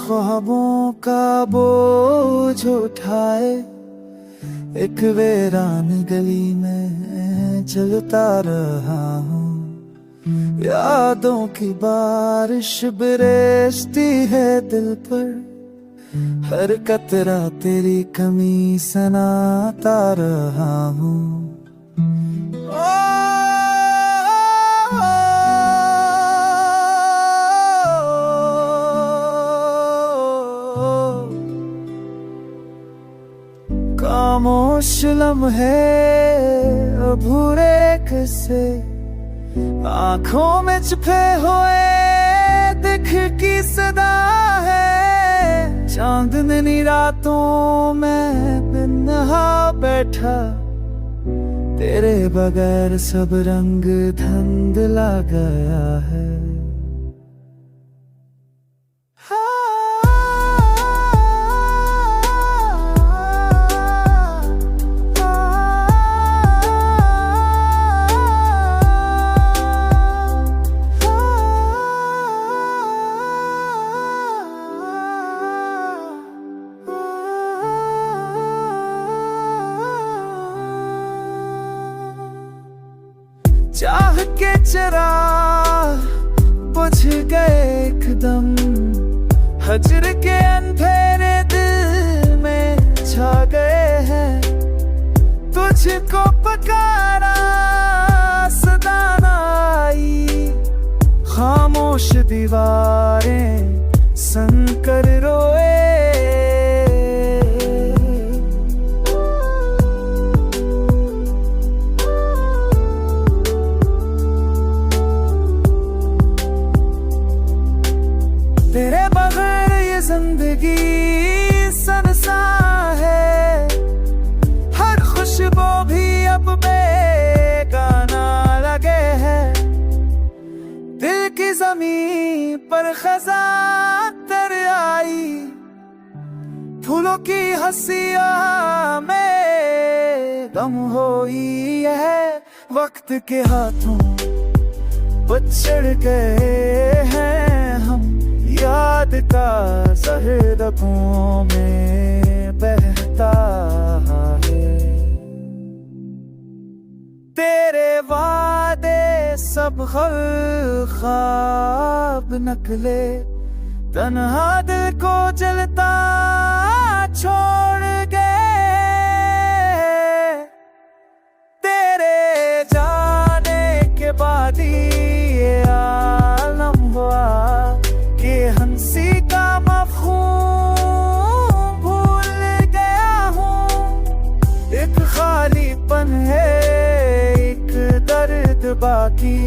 ख्वाबों का बोझ उठाए एक वीरान गली में चलता रहा हूँ। यादों की बारिश बरसती है दिल पर, हर कतरा तेरी कमी सनाता रहा हूँ। खामोश लम्हे अधूरे किस्से आंखों में छुपे हुए दिख की सदा है। चांदनी रातों में बिन नहा बैठा, तेरे बगैर सब रंग धुंधला गया है। चाह के चिराग बुझ गए एकदम, हजर के अंधेरे दिल में छा गए हैं। तुझको पकारा सदा न आई, खामोश दीवारें संकर रोए। तेरे बगैर ये जिंदगी सनसा है, हर खुशबू भी अब बेगाना लगे है। दिल की ज़मीं पर खज़ां तर आई, फूलों की हंसियां में गम होई है। वक्त के हाथों बचड़ गए हैं हम, याद का ज़हर रगों में बहता है। तेरे वादे सब ख्वाब नकले, तन्हा दिल को जलता छोड़ गए। तेरे जाने के बाद ये आलम हुआ कि हंसी का मफ़हूम भूल गया हूँ। एक खालीपन है, एक दर्द बाकी।